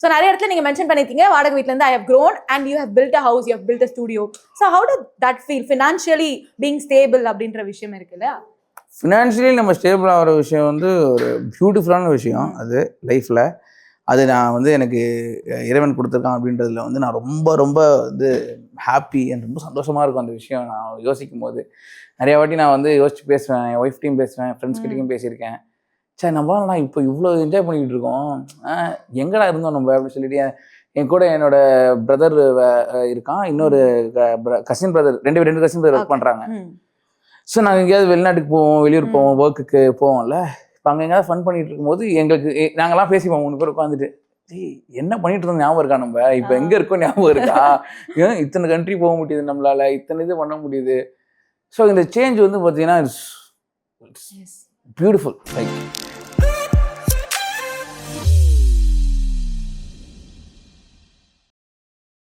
So நிறைய இடத்துல நீங்க மென்ஷன் பண்ணிருக்கீங்க வாடகை வீட்ல இருந்து I have grown and you have built a house, you have built a studio. So how did that feel financially being stable அப்படின்ற விஷயம் இருக்குல்ல? ஃபினான்ஷியலி நம்ம ஸ்டேபிள் ஆகிற விஷயம் வந்து ஒரு பியூட்டிஃபுல்லான விஷயம் அது லைஃப்பில். அது நான் வந்து எனக்கு இறைவன் கொடுத்துருக்கான் அப்படின்றதுல வந்து நான் ரொம்ப ரொம்ப வந்து ஹாப்பி அண்ட் ரொம்ப சந்தோஷமாக இருக்கும் அந்த விஷயம். நான் யோசிக்கும் போது நிறையா வாட்டி நான் வந்து யோசிச்சு பேசுவேன், என் ஒய்ஃப்டையும் பேசுவேன், ஃப்ரெண்ட்ஸ் கிட்டையும் பேசியிருக்கேன். சரி நம்மளால நான் இப்போ இவ்வளோ என்ஜாய் பண்ணிக்கிட்டு இருக்கோம், எங்கடா இருந்தோம் நம்ம அப்படின்னு சொல்லிட்டு. என் கூட என்னோட பிரதர் இருக்கான், இன்னொரு கசின் பிரதர், ரெண்டு கசின் பிரதர் ஒர்க் பண்ணுறாங்க. ஸோ நாங்கள் எங்கேயாவது வெளிநாட்டுக்கு போவோம், வெளியூர் போவோம், ஒர்க்குக்கு போவோம்ல. இப்போ அங்கே எங்கேயாவது ஃபன் பண்ணிட்டு இருக்கும்போது எங்களுக்கு நாங்கள்லாம் பேசிப்போம் 3 பேர் உட்காந்துட்டு, என்ன பண்ணிட்டு இருந்தோம் ஞாபகம் இருக்கா, நம்ம இப்போ எங்கே இருக்கோம் ஞாபகம் இருக்கா, இத்தனை கண்ட்ரி போக முடியுது நம்மளால, இத்தனை இது பண்ண முடியுது. ஸோ இந்த சேஞ்ச் வந்து பார்த்தீங்கன்னா இட்ஸ் பியூட்டிஃபுல். லைக்